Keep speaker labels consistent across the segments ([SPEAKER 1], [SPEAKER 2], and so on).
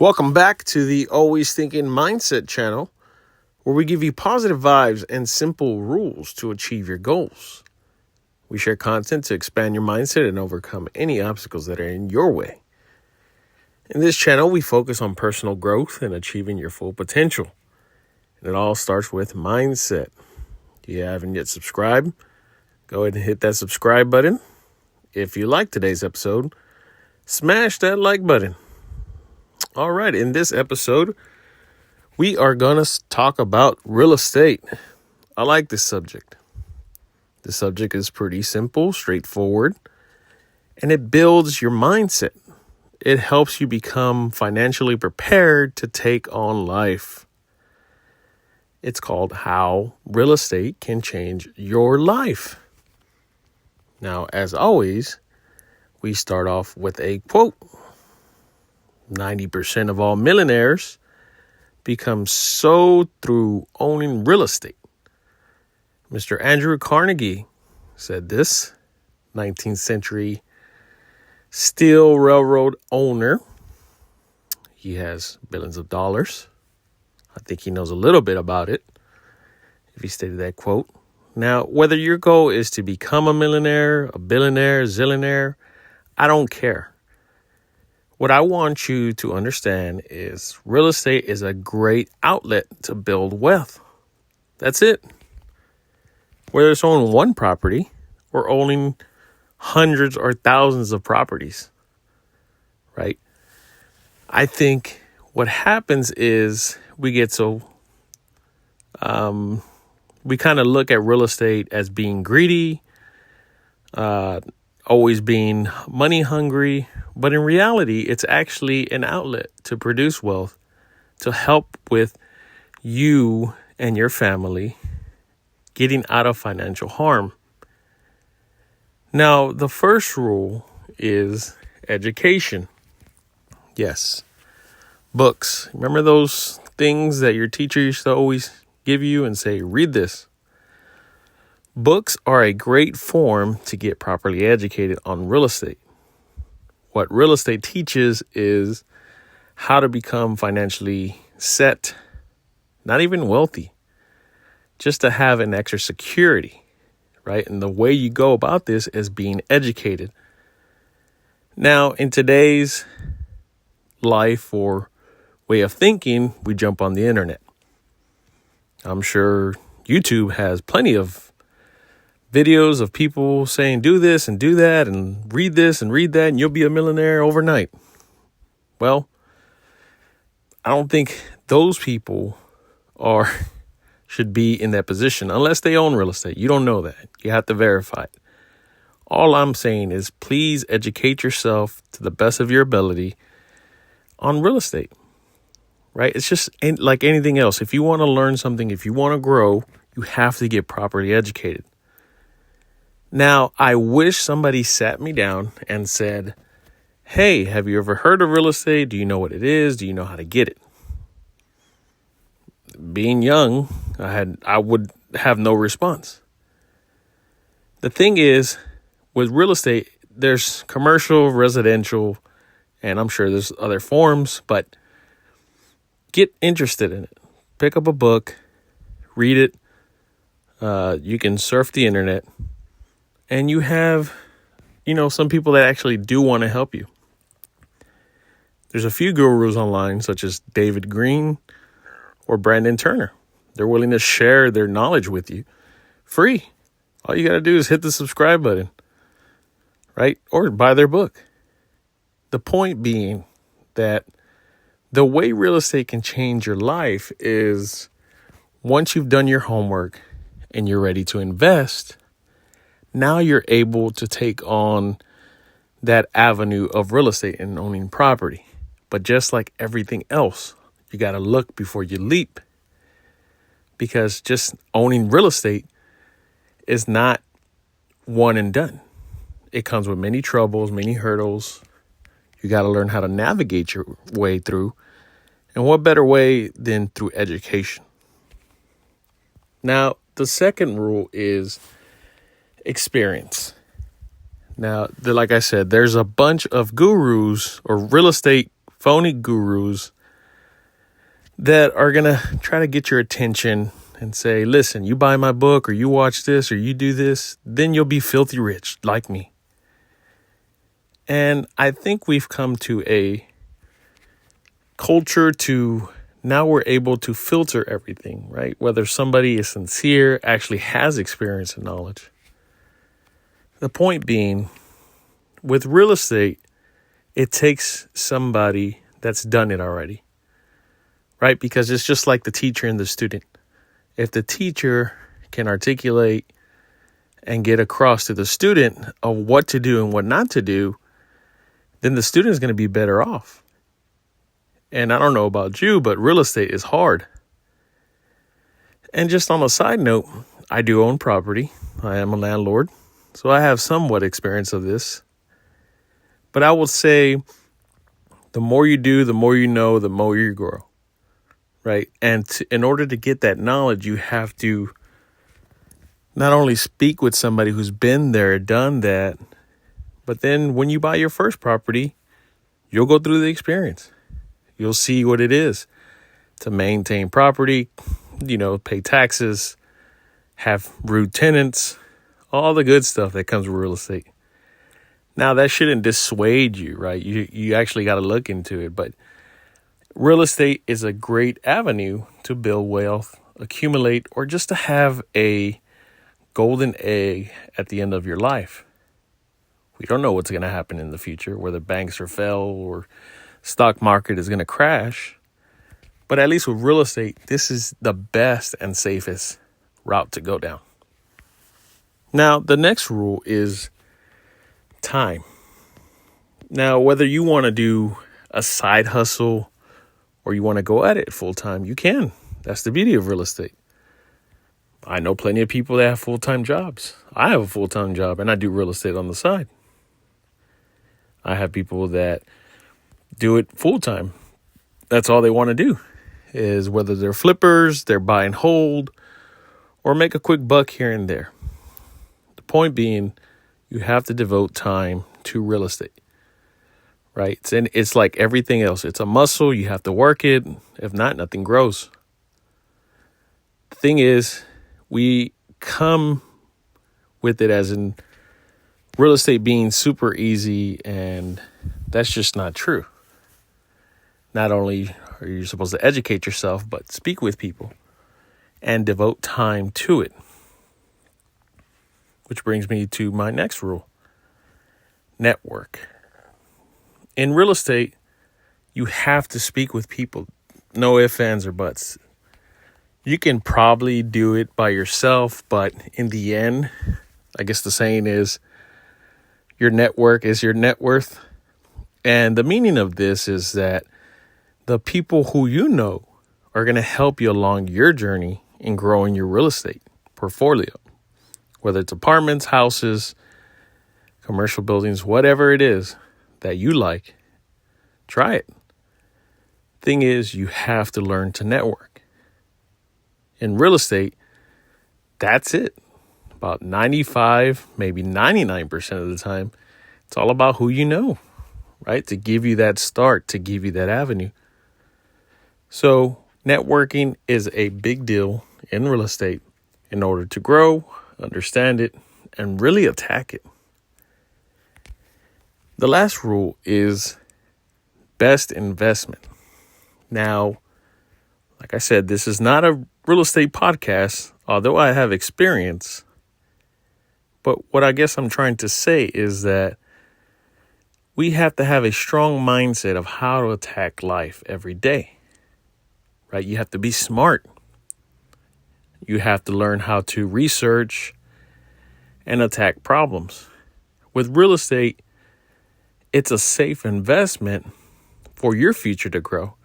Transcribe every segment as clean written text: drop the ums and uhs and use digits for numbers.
[SPEAKER 1] Welcome back to the Always Thinking Mindset channel, where we give you positive vibes and simple rules to achieve your goals. We share content to expand your mindset and overcome any obstacles that are in your way. In this channel, we focus on personal growth and achieving your full potential. And it all starts with mindset. If you haven't yet subscribed, go ahead and hit that subscribe button. If you like today's episode, smash that like button. All right, in this episode, we are going to talk about real estate. I like this subject. The subject is pretty simple, straightforward, and it builds your mindset. It helps you become financially prepared to take on life. It's called How Real Estate Can Change Your Life. Now, as always, we start off with a quote. 90% of all millionaires become so through owning real estate. Mr. Andrew Carnegie said this, 19th century steel railroad owner. He has billions of dollars. I think he knows a little bit about it if he stated that quote. Now, whether your goal is to become a millionaire, a billionaire, zillionaire, I don't care. What I want you to understand is real estate is a great outlet to build wealth. That's it. Whether it's owning one property or owning hundreds or thousands of properties, right? I think what happens is we get so, we kind of look at real estate as being greedy, always being money hungry. But in reality, it's actually an outlet to produce wealth, to help with you and your family getting out of financial harm. Now, the first rule is education. Yes, books. Remember those things that your teacher used to always give you and say, read this? Books are a great form to get properly educated on real estate. What real estate teaches is how to become financially set, not even wealthy, just to have an extra security, right? And the way you go about this is being educated. Now, in today's life or way of thinking, we jump on the internet. I'm sure YouTube has plenty of videos of people saying, do this and do that and read this and read that and you'll be a millionaire overnight. Well, I don't think those people should be in that position unless they own real estate. You don't know that. You have to verify it. All I'm saying is please educate yourself to the best of your ability on real estate, right? It's just like anything else. If you want to learn something, if you want to grow, you have to get properly educated. Now, I wish somebody sat me down and said, hey, have you ever heard of real estate? Do you know what it is? Do you know how to get it? Being young, I would have no response. The thing is, with real estate, there's commercial, residential, and I'm sure there's other forms, but get interested in it. Pick up a book, read it. You can surf the internet. And you have, some people that actually do want to help you. There's a few gurus online, such as David Green or Brandon Turner. They're willing to share their knowledge with you free. All you got to do is hit the subscribe button, right? Or buy their book. The point being that the way real estate can change your life is once you've done your homework and you're ready to invest, now you're able to take on that avenue of real estate and owning property. But just like everything else, you got to look before you leap. Because just owning real estate is not one and done. It comes with many troubles, many hurdles. You got to learn how to navigate your way through. And what better way than through education? Now, the second rule is experience. Now, like I said, there's a bunch of gurus or real estate phony gurus that are going to try to get your attention and say, listen, you buy my book or you watch this or you do this, then you'll be filthy rich like me. And I think we've come to a culture to now we're able to filter everything, right? Whether somebody is sincere, actually has experience and knowledge. The point being, with real estate, it takes somebody that's done it already, right? Because it's just like the teacher and the student. If the teacher can articulate and get across to the student of what to do and what not to do, then the student is going to be better off. And I don't know about you, but real estate is hard. And just on a side note, I do own property. I am a landlord, so I have somewhat experience of this. But I will say the more you do, the more you know, the more you grow, right? And in order to get that knowledge, you have to not only speak with somebody who's been there, done that, but then when you buy your first property, you'll go through the experience. You'll see what it is to maintain property, pay taxes, have rude tenants, all the good stuff that comes with real estate. Now, that shouldn't dissuade you, right? You actually got to look into it. But real estate is a great avenue to build wealth, accumulate, or just to have a golden egg at the end of your life. We don't know what's going to happen in the future, whether banks are fail or stock market is going to crash. But at least with real estate, this is the best and safest route to go down. Now, the next rule is time. Now, whether you want to do a side hustle or you want to go at it full time, you can. That's the beauty of real estate. I know plenty of people that have full-time jobs. I have a full-time job and I do real estate on the side. I have people that do it full-time. That's all they want to do, is whether they're flippers, they're buy and hold, or make a quick buck here and there. The point being, you have to devote time to real estate, right? And it's like everything else. It's a muscle. You have to work it. If not, nothing grows. The thing is, we come with it as in real estate being super easy, and that's just not true. Not only are you supposed to educate yourself, but speak with people and devote time to it. Which brings me to my next rule. Network. In real estate, you have to speak with people. No ifs, ands, or buts. You can probably do it by yourself, but in the end, I guess the saying is, your network is your net worth. And the meaning of this is that the people who you know are going to help you along your journey in growing your real estate portfolio. Whether it's apartments, houses, commercial buildings, whatever it is that you like, try it. Thing is, you have to learn to network. In real estate, that's it. About 95, maybe 99% of the time, it's all about who you know, right? To give you that start, to give you that avenue. So networking is a big deal in real estate in order to grow, understand it, and really attack it. The last rule is best investment. Now, like I said, this is not a real estate podcast, although I have experience. But what I guess I'm trying to say is that we have to have a strong mindset of how to attack life every day, right? You have to be smart. You have to learn how to research and attack problems. With real estate, it's a safe investment for your future to grow.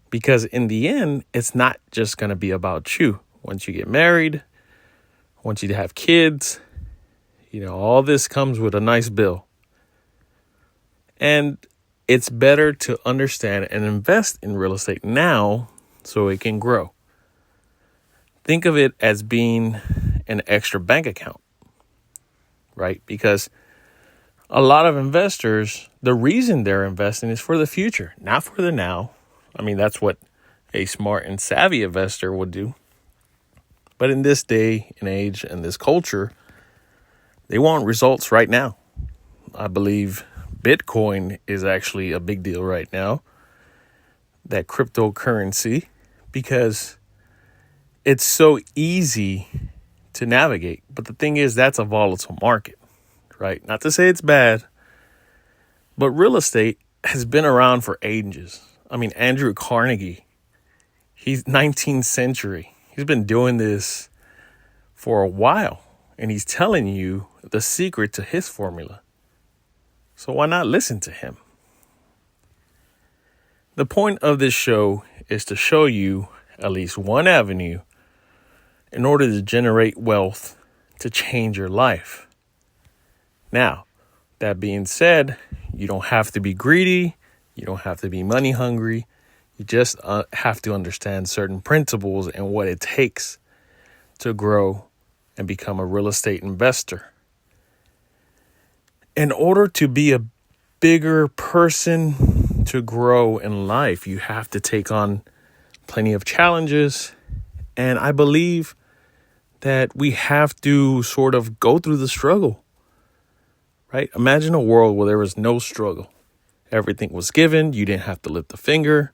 [SPEAKER 1] Because in the end, it's not just going to be about you. Once you get married, once you have kids, all this comes with a nice bill. And it's better to understand and invest in real estate now so it can grow. Think of it as being an extra bank account, right? Because A lot of investors, the reason they're investing is for the future, not for the now. I mean, that's what a smart and savvy investor would do. But in this day and age and this culture, they want results right now. I believe Bitcoin is actually a big deal right now, that cryptocurrency, because it's so easy to navigate. But the thing is, that's a volatile market, right? Not to say it's bad, but real estate has been around for ages. I mean, Andrew Carnegie, he's 19th century. He's been doing this for a while, and he's telling you the secret to his formula. So why not listen to him? The point of this show is to show you at least one avenue in order to generate wealth to change your life. Now, that being said, you don't have to be greedy. You don't have to be money hungry. You just have to understand certain principles and what it takes to grow and become a real estate investor. In order to be a bigger person, to grow in life, you have to take on plenty of challenges. And I believe that we have to sort of go through the struggle, right? Imagine a world where there was no struggle. Everything was given. You didn't have to lift a finger.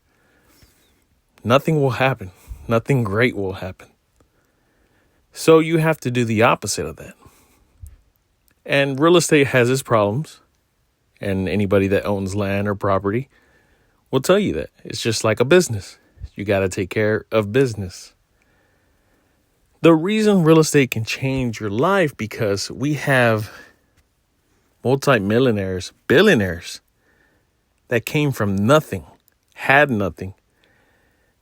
[SPEAKER 1] Nothing will happen. Nothing great will happen. So you have to do the opposite of that. And real estate has its problems. And anybody that owns land or property will tell you that. It's just like a business. You got to take care of business. The reason real estate can change your life because we have multimillionaires, billionaires that came from nothing, had nothing,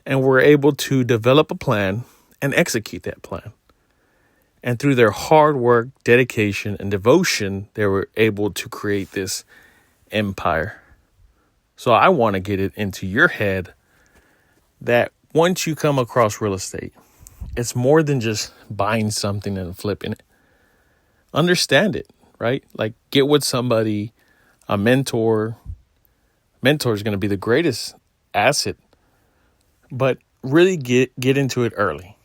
[SPEAKER 1] and were able to develop a plan and execute that plan. And through their hard work, dedication, and devotion, they were able to create this empire. So I want to get it into your head that once you come across real estate, it's more than just buying something and flipping it. Understand it, right? Like get with somebody, a mentor. Mentor is going to be the greatest asset, but really get into it early.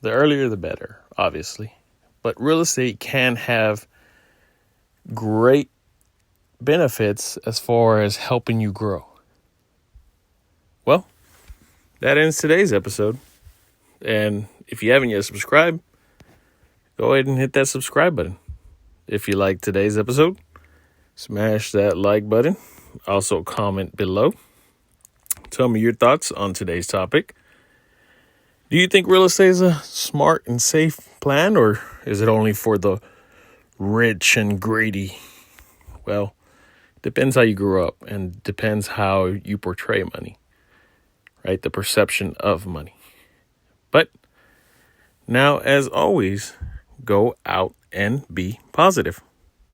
[SPEAKER 1] The earlier, the better, obviously. But real estate can have great benefits as far as helping you grow. Well, that ends today's episode. And if you haven't yet subscribed, go ahead and hit that subscribe button. If you like today's episode, smash that like button. Also comment below. Tell me your thoughts on today's topic. Do you think real estate is a smart and safe plan, or is it only for the rich and greedy? Well, depends how you grew up and depends how you portray money, right? The perception of money. But now, as always, go out and be positive.